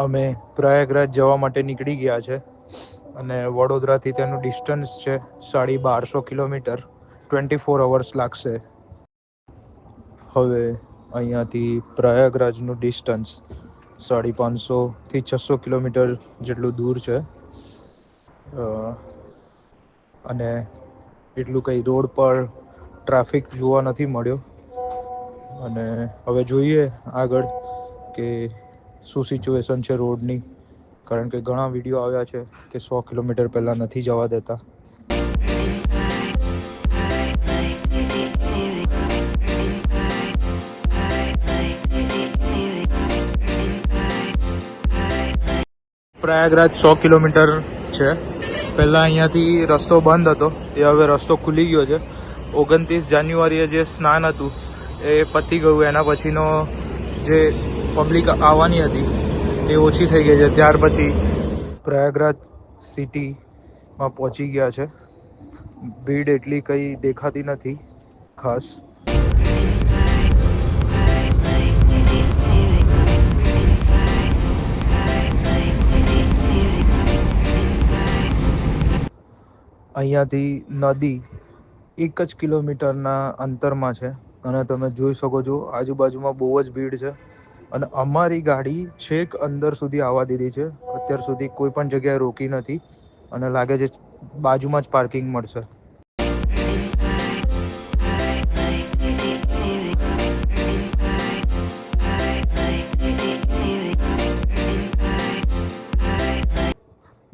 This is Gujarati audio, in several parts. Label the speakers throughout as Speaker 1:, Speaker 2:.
Speaker 1: અમે પ્રયાગરાજ જવા માટે નીકળી ગયા છે અને વડોદરાથી તેનું ડિસ્ટન્સ છે 1250 કિલોમીટર. 24 અવર્સ લાગશે. હવે અહીંયાથી પ્રયાગરાજનું ડિસ્ટન્સ 550 થી 600 કિલોમીટર જેટલું દૂર છે. અને એટલું કંઈ રોડ પર ટ્રાફિક જોવા નથી મળ્યો. અને હવે જોઈએ આગળ કે શું સિચ્યુએશન છે રોડની, કારણ કે ઘણા વિડીયો આવ્યા છે કે 100 કિલોમીટર પહેલાં નથી જવા દેતા. પ્રયાગરાજ 100 કિલોમીટર છે. પહેલાં અહીંયાથી રસ્તો બંધ હતો, એ હવે રસ્તો ખુલી ગયો છે. 29 જાન્યુઆરીએ જે સ્નાન હતું એ પતી ગયું. એના પછીનો જે પબ્લિક આવવાની હતી એ ઓછી થઈ ગઈ છે. ત્યાર પછી પ્રયાગરાજ સિટીમાં પહોંચી ગયા છે. ભીડ એટલી કંઈ દેખાતી નથી ખાસ. અહીંયાથી નદી 1 જ કિલોમીટરના અંતરમાં છે અને તમે જોઈ શકો છો આજુબાજુમાં બહુ જ ભીડ છે. અને અમારી ગાડી છેક અંદર સુધી આવવા દીધી છે. અત્યાર સુધી કોઈ પણ જગ્યાએ રોકી નથી અને લાગે છે બાજુમાં જ પાર્કિંગ મળશે.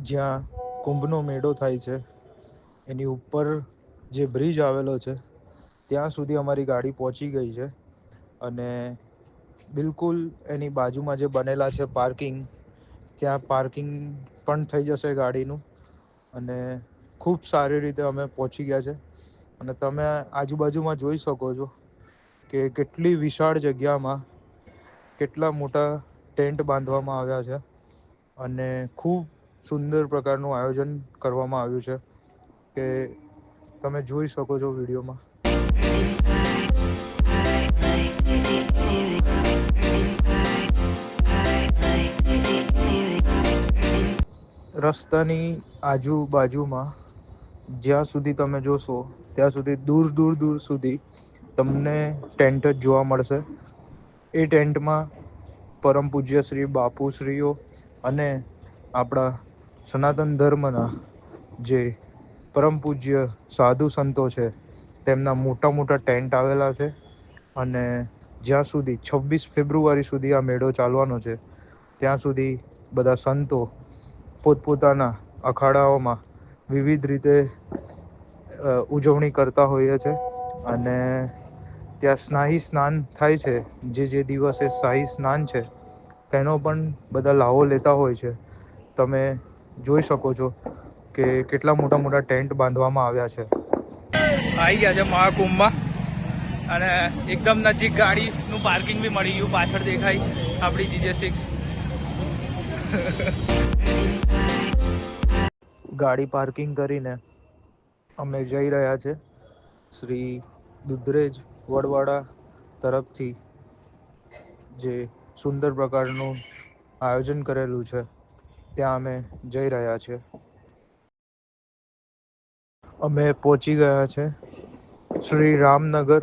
Speaker 1: જ્યાં કુંભનો મેળો થાય છે એની ઉપર જે બ્રિજ આવેલો છે ત્યાં સુધી અમારી ગાડી પહોંચી ગઈ છે. અને બિલકુલ એની બાજુમાં જે બનેલા છે પાર્કિંગ, ત્યાં પાર્કિંગ પણ થઈ જશે ગાડીનું. અને ખૂબ સારી રીતે અમે પહોંચી ગયા છે. અને તમે આજુબાજુમાં જોઈ શકો છો કે કેટલી વિશાળ જગ્યામાં કેટલા મોટા ટેન્ટ બાંધવામાં આવ્યા છે. અને ખૂબ સુંદર પ્રકારનું આયોજન કરવામાં આવ્યું છે કે તમે જોઈ શકો છો વિડીયોમાં. રસ્તાની આજુબાજુમાં જ્યાં સુધી તમે જોશો ત્યાં સુધી દૂર દૂર દૂર સુધી તમને ટેન્ટ જ જોવા મળશે. એ ટેન્ટમાં પરમ પૂજ્ય શ્રી બાપુશ્રીઓ અને આપણા સનાતન ધર્મના જે પરમ પૂજ્ય સાધુ સંતો છે તેમના મોટા મોટા ટેન્ટ આવેલા છે. અને જ્યાં સુધી 26 ફેબ્રુઆરી સુધી આ મેળો ચાલવાનો છે ત્યાં સુધી બધા સંતો પોતપોતાના અખાડાઓમાં વિવિધ રીતે ઉજવણી કરતા હોઈએ છે. અને ત્યાં શાહી સ્નાન થાય છે. જે દિવસે શાહી સ્નાન છે તેનો પણ બધા લાહો લેતા હોય છે. તમે જોઈ શકો છો કે કેટલા મોટા મોટા ટેન્ટ બાંધવામાં આવ્યા છે. આવી ગયા છે મહાકુંભમાં અને એકદમ નજીક ગાડીનું પાર્કિંગ બી મળી ગયું. પાછળ દેખાય આપણી GJ6 ગાડી પાર્કિંગ કરીને અમે જઈ રહ્યા છે શ્રી દુધરેજ વડવાડા તરફથી. જે સુંદર પ્રકારનું આયોજન કરેલું છે ત્યાં અમે જઈ રહ્યા છીએ. અમે પહોંચી ગયા છે શ્રી રામનગર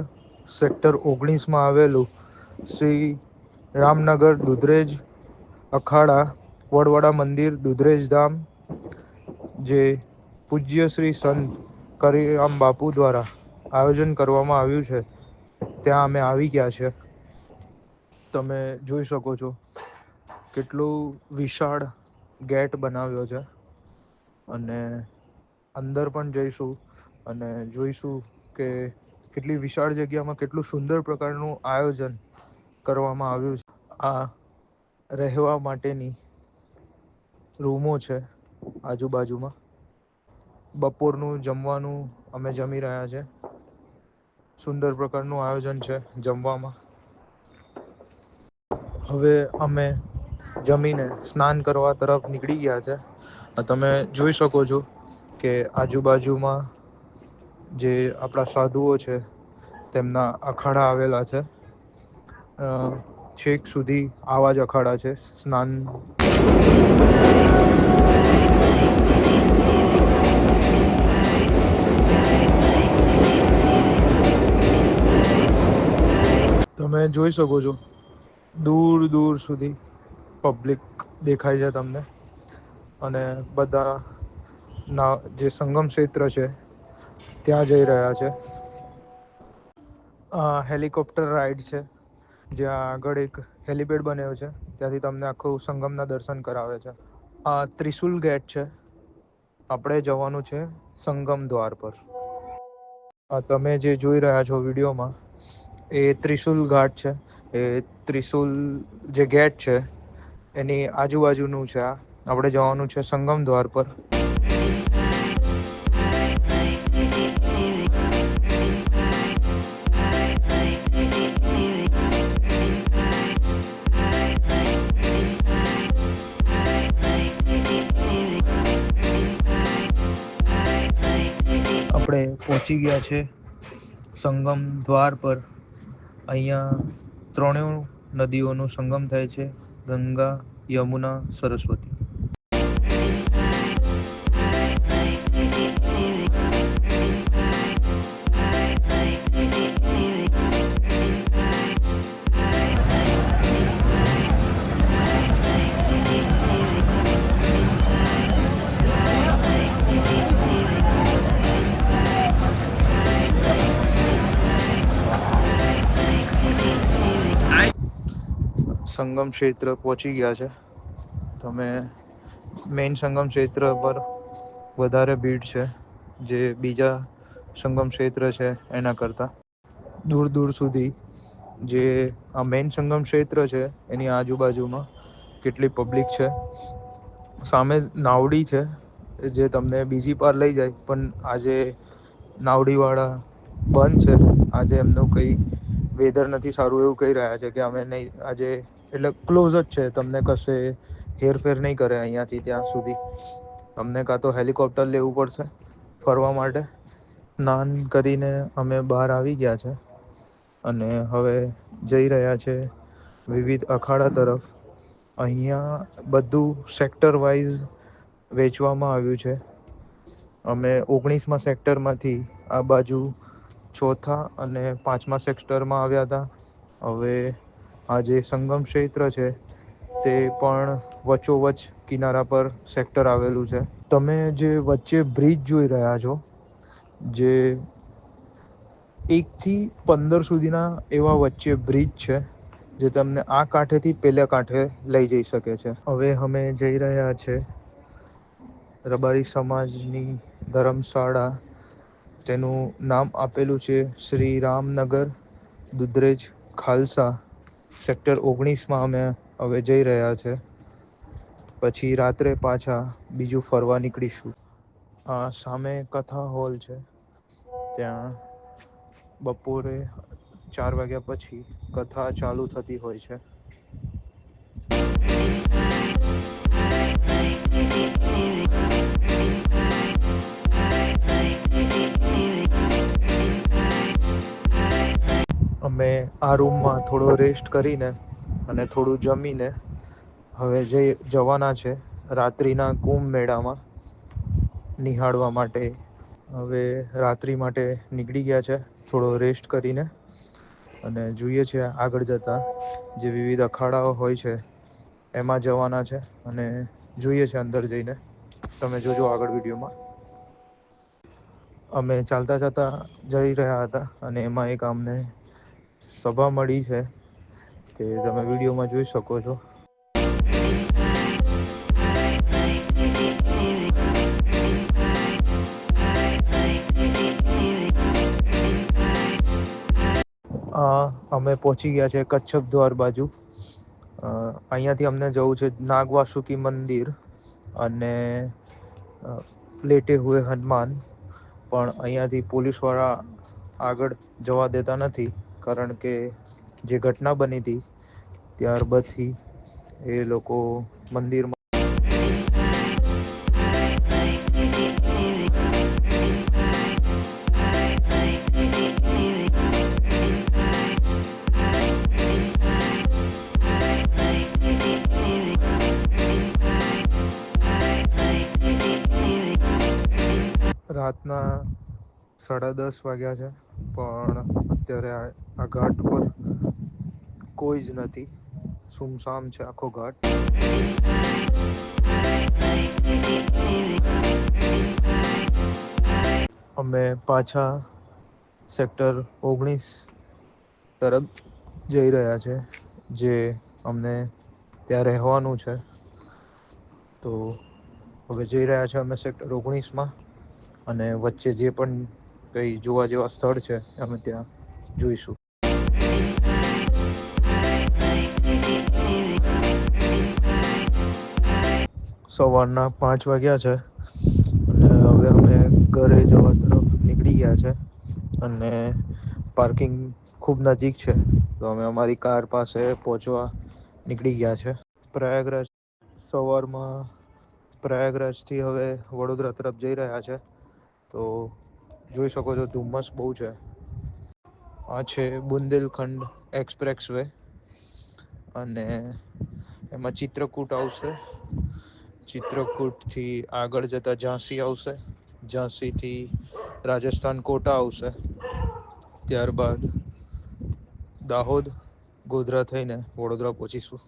Speaker 1: સેક્ટર 19માં આવેલું શ્રી રામનગર દુધરેજ અખાડા વડવાડા મંદિર દુધરેજ ધામ, જે પૂજ્ય શ્રી સંત કરિરામ બાપુ દ્વારા આયોજન કરવામાં આવ્યું છે ત્યાં અમે આવી ગયા છે. તમે જોઈ શકો છો કેટલું વિશાળ ગેટ બનાવ્યો છે. અને અંદર પણ જઈશું અને જોઈશું કે કેટલી વિશાળ જગ્યામાં કેટલું સુંદર પ્રકારનું આયોજન કરવામાં આવ્યું છે. આ રહેવા માટેની રૂમો છે આજુબાજુમાં. બપોરનું જમવાનું અમે જમી રહ્યા છે. સુંદર પ્રકારનું આયોજન છે જમવામાં. હવે અમે જમીને સ્નાન કરવા તરફ નીકળી ગયા છે. તમે જોઈ શકો છો કે આજુબાજુમાં જે આપણા સાધુઓ છે તેમના અખાડા આવેલા છે. છેક સુધી આવા જ અખાડા છે સ્નાન તમે જોઈ શકો છો દૂર દૂર સુધી પબ્લિક દેખાય છે તમને, અને બધા ના જે સંગમ ક્ષેત્ર છે ત્યાં જઈ રહ્યા છે. હેલિકોપ્ટર રાઈડ છે, જ્યાં આગળ એક હેલિપેડ બન્યો છે, ત્યાંથી તમને આખું સંગમના દર્શન કરાવે છે. આ ત્રિશુલ ગેટ છે, આપણે જવાનું છે સંગમ દ્વાર પર. તમે જે જોઈ રહ્યા છો વિડીયોમાં એ ત્રિશુલ ઘાટ છે. એ ત્રિશુલ જે ગેટ છે એની આજુબાજુનું છે. આ આપણે જવાનું છે સંગમ દ્વાર પર. આપણે પહોંચી ગયા છે સંગમ દ્વાર પર. અહીંયા ત્રણેય નદીઓનો સંગમ થાય છે, ગંગા, યમુના, સરસ્વતી. સંગમ ક્ષેત્ર પહોંચી ગયા છે. તમે મેઇન સંગમ ક્ષેત્ર પર વધારે ભીડ છે જે બીજા સંગમ ક્ષેત્ર છે એના કરતાં. દૂર દૂર સુધી જે આ મેઇન સંગમ ક્ષેત્ર છે એની આજુબાજુમાં કેટલી પબ્લિક છે. સામે નાવડી છે જે તમને બીજી પાર લઈ જાય, પણ આજે નાવડીવાળા બંધ છે. આજે એમનું કંઈ વેધર નથી સારું એવું કહી રહ્યા છે કે અમે નહીં આજે, એટલે ક્લોઝ જ છે. તમને કશે હેરફેર નહીં કરે અહીંયાથી ત્યાં સુધી. તમને કાં તો હેલિકોપ્ટર લેવું પડશે ફરવા માટે. સ્નાન કરીને અમે બહાર આવી ગયા છે અને હવે જઈ રહ્યા છે વિવિધ અખાડા તરફ. અહીંયા બધું સેક્ટર વાઇઝ વેચવામાં આવ્યું છે. અમે 19મા સેક્ટરમાંથી આ બાજુ ચોથા અને 5મા સેક્ટરમાં આવ્યા હતા. હવે આ જે સંગમ ક્ષેત્ર છે તે પણ વચ્ચોવચ્ચ કિનારા પર સેક્ટર આવેલું છે. તમે જે વચ્ચે બ્રિજ જોઈ રહ્યા છો, જે 1 થી 15 સુધીના એવા વચ્ચે બ્રિજ છે જે તમને આ કાંઠેથી પેલા કાંઠે લઈ જઈ શકે છે. હવે અમે જઈ રહ્યા છે રબારી સમાજની ધર્મશાળા, તેનું નામ આપેલું છે શ્રી રામનગર દુધરેજ ખાલસા. સેક્ટર 19માં અમે હવે જઈ રહ્યા છે. પછી રાત્રે પાછા બીજું ફરવા નીકળીશું. આ સામે કથા હોલ છે, ત્યાં બપોરે 4 વાગ્યા પછી કથા ચાલુ થતી હોય છે. અમે આ રૂમમાં થોડો રેસ્ટ કરીને અને થોડું જમીને હવે જવાના છે રાત્રિના કુંભ મેળામાં નિહાળવા માટે. હવે રાત્રિ માટે નીકળી ગયા છે થોડો રેસ્ટ કરીને, અને જોઈએ છે આગળ જતાં જે વિવિધ અખાડાઓ હોય છે એમાં જવાના છે, અને જોઈએ છે અંદર જઈને. તમે જોજો આગળ વિડીયોમાં. અમે ચાલતા ચાલતા જઈ રહ્યા હતા અને એમાં એક અમને સભા મળી છે, તે તમે વિડીયોમાં જોઈ શકો છો. અમે પહોંચી ગયા છે કચ્છપ દ્વાર બાજુ. અહીંયાથી અમને જવું છે નાગવાસુકી મંદિર અને લેટે હુએ હનુમાન, પણ અહીંયાથી પોલીસવાળા આગળ જવા દેતા નથી, કારણ કે જે ઘટના બની હતી ત્યારબાદથી એ લોકો મંદિરમાં રાતના 10:30 વાગ્યા છે, પણ અત્યારે આ ઘાટ પર કોઈ જ નથી. સુમસામ છે આખો ઘાટ. અમે પાછા સેક્ટર 19 તરફ જઈ રહ્યા છે, જે અમને ત્યાં રહેવાનું છે. તો હવે જઈ રહ્યા છે અમે સેક્ટર 19માં, અને વચ્ચે જે પણ કંઈ જોવા જેવા સ્થળ છે અમે ત્યાં જોઈશું. સવારના 5 વાગ્યા છે અને હવે અમે ઘરે જવા તરફ નીકળી ગયા છે, અને પાર્કિંગ ખૂબ નજીક છે, તો અમે અમારી કાર પાસે પહોંચવા નીકળી ગયા છે. પ્રયાગરાજ સવારમાં પ્રયાગરાજથી હવે વડોદરા તરફ જઈ રહ્યા છે, તો જોઈ શકો છો ધુમ્મસ બહુ છે. આ છે બુંદેલખંડ એક્સપ્રેસ વે, અને એમાં ચિત્રકૂટ આવશે. ચિત્રકૂટથી આગળ જતાં ઝાંસી આવશે. ઝાંસીથી રાજસ્થાન કોટા આવશે. ત્યારબાદ દાહોદ, ગોધરા થઈને વડોદરા પહોંચીશું.